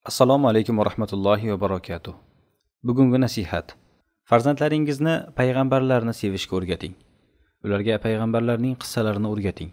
Assalomu alaykum va rahmatullohi va barakatuh. Bugungi nasihat. Farzandlaringizni payg'ambarlarni sevishga o'rgating. Ularga payg'ambarlarning qissalarini o'rgating.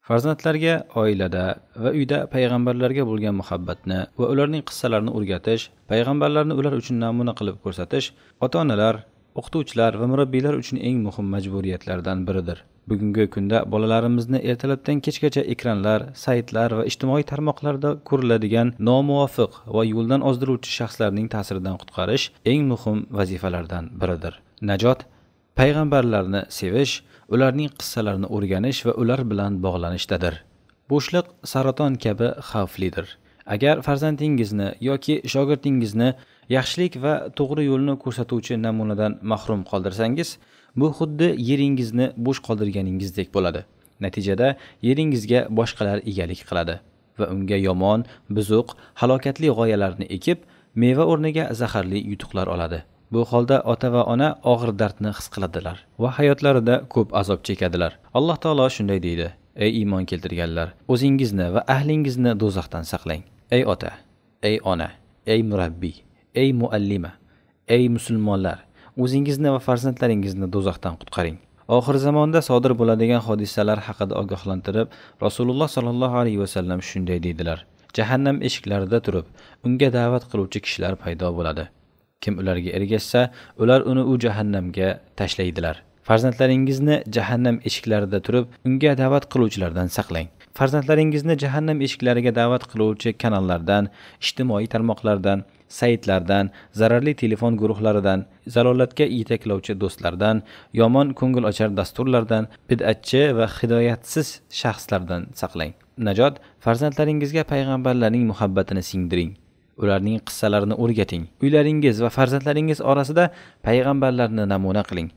Farzandlarga oilada va uyda payg'ambarlarga bo'lgan muhabbatni va ularning qissalarini o'rgatish, payg'ambarlarni ular uchun namuna qilib ko'rsatish ota-onalar, o'qituvchilar va murabbiylar uchun eng muhim majburiyatlardan biridir. Bugungi kunda bolalarimizni ertalabdan kechgacha ekranlar, saytlar va ijtimoiy tarmoqlarda ko'riladigan nomuvofiq va yo'ldan ozdiruvchi shaxslarning ta'siridan qutqarish eng muhim vazifalardan biridir. Najot payg'ambarlarni sevish, ularning qissalarini o'rganish va ular bilan bog'lanishdadir. Bo'shliq saraton kabi xavflidir. Agar farzandingizni yoki shogirdingizni yaxshilik va to'g'ri yo'lni ko'rsatuvchi namunadan mahrum qoldirsangiz, bu xuddi yeringizni bo'sh qoldirganingizdek bo'ladi. Natijada yeringizga boshqalar egalik qiladi va unga yomon, buzuq, halokatli g'oyalarni ekib, meva o'rniga zaharli yutuqlar oladi. Bu holda ota va ona og'ir dardni his qiladilar va hayotlarida ko'p azob chekadilar. Alloh taolo shunday deydi: Ey iymon keltirganlar, o'zingizni va ahlingizni do'zaxdan saqlang. Ey ota, ey ona, ey murabbiy, ey muallima, ey musulmonlar, o'zingizni va farzandlaringizni do'zaxdan qutqaring. Oxir zamonda sodir bo'ladigan hodisalar haqida ogohlantirib, Rasululloh sollallohu alayhi vasallam shunday deydilar: Jahannam eshiklarida turib, unga da'vat qiluvchi kishilar paydo bo'ladi. Kim ularga ergashsa, ular uni u jahannamga tashlaydilar. Farzandlaringizni jahannam eshiklarida turib, unga da'vat qiluvchilardan saqlang. Farzandlaringizni jahannam eshiklariga da'vat qiluvchi kanallardan, ijtimoiy tarmoqlardan, saytlardan, zararli telefon guruhlaridan, zalolatga yetaklovchi do'stlardan, yomon ko'ngilochar dasturlardan, bid'atchi va hidoyatsiz shaxslardan saqlang. Najot farzandlaringizga payg'ambarlarning muhabbatini singdiring. Ularning qissalarini o'rgating. Uylaringiz va farzandlaringiz orasida payg'ambarlarni namuna qiling.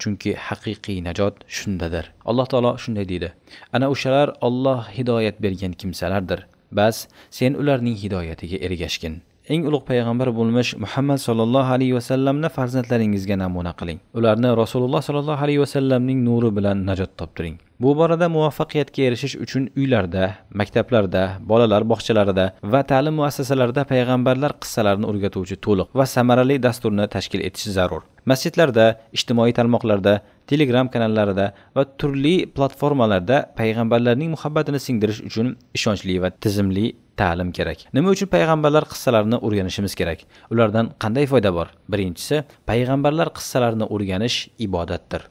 Chunki haqiqiy najot shundadir. Alloh taolo shunday deydi: Ana o'shalar Alloh hidoyat bergan kimsalardir. Bas, sen ularning hidoyatiga ergashgin. Eng ulug' payg'ambar bo'lmish Muhammad sallallohu alayhi vasallamni farzandlaringizga namuna qiling. Ularni Rasululloh sallallohu alayhi vasallamning nuri bilan najot toptiring. Bu borada muvaffaqiyatga erishish uchun uylarda, maktablarda, bolalar bog'chalarida va ta'lim muassasalarida payg'ambarlar qissalarini o'rgatuvchi to'liq va samarali dasturni tashkil etish zarur. Masjidlarda, ijtimoiy tarmoqlarda, Telegram kanallarida va turli platformalarda payg'ambarlarning muhabbatini singdirish uchun ishonchli va tizimli ta'lim kerak. Nima uchun payg'ambarlar qissalarini o'rganishimiz kerak? Ulardan qanday foyda bor? Birinchisi, payg'ambarlar qissalarini o'rganish ibodatdir.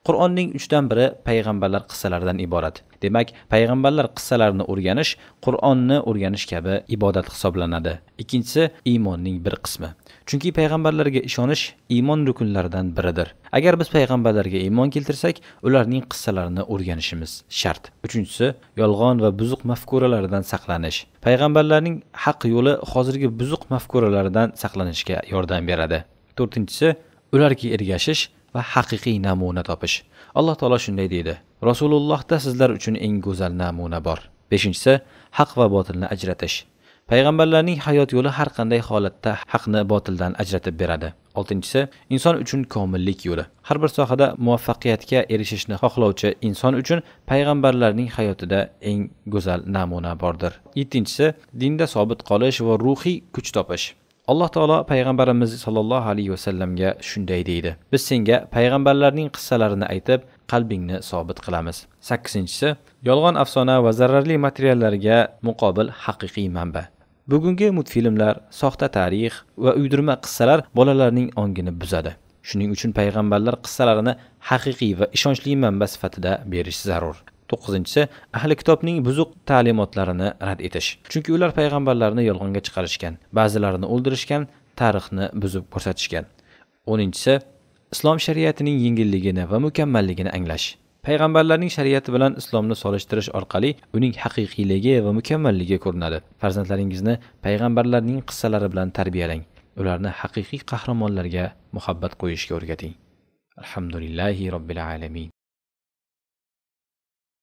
Qur'onning 3dan biri payg'ambarlar qissalaridan iborat. Demak, payg'ambarlar qissalarini o'rganish Qur'onni o'rganish kabi ibodat hisoblanadi. Ikkinchisi, iymonning bir qismi. Chunki payg'ambarlarga ishonish iymon rukunlaridan biridir. Agar biz payg'ambarlarga iymon keltirsak, ularning qissalarini o'rganishimiz shart. Uchinchisi, yolg'on va buzuq mafkuralardan saqlanish. Payg'ambarlarning haq yo'li hozirgi buzuq mafkuralardan saqlanishga yordam beradi. To'rtinchisi, ularga ergashish va haqiqiy namuna topish. Alloh taolo shunday deydi: Rasulullohda sizlar uchun eng go'zal namuna bor. Beshinchisi, haq va botilni ajratish. Payg'ambarlarning hayot yo'li har qanday holatda haqni botildan ajratib beradi. Oltinchisi, inson uchun komillik yo'li. Har bir sohada muvaffaqiyatga erishishni xohlovchi inson uchun payg'ambarlarning hayotida eng go'zal namuna bordir. Yettinchisi, dinda sobit qolish va ruhiy kuch topish. Alloh taolo payg'ambarimiz sollallohu alayhi vasallamga shunday deydi: Biz senga payg'ambarlarning qissalarini aytib, qalbingni sobit qilamiz. 8-inchisi, yolg'on afsona va zararli materiallarga muqobil haqiqiy manba. Bugungi multfilmlar, soxta tarix va uydirma qissalar bolalarning ongini buzadi. Shuning uchun payg'ambarlar qissalarini haqiqiy va ishonchli manba sifatida berish zarur. 9-inchisi, ahli kitobning buzuq ta'limotlarini rad etish. Chunki ular payg'ambarlarni yolg'onga chiqarishgan, ba'zilarini o'ldirishgan, tarixni buzib ko'rsatishgan. 10-inchisi, islom shariatining yengilligini va mukammalligini anglash. Payg'ambarlarning shariati bilan islomni solishtirish orqali uning haqiqiyligi va mukammalligi ko'rinadi. Farzandlaringizni payg'ambarlarning qissalari bilan tarbiyalang. Ularni haqiqiy qahramonlarga muhabbat qo'yishga o'rgating. Alhamdulillahi robbil alamin.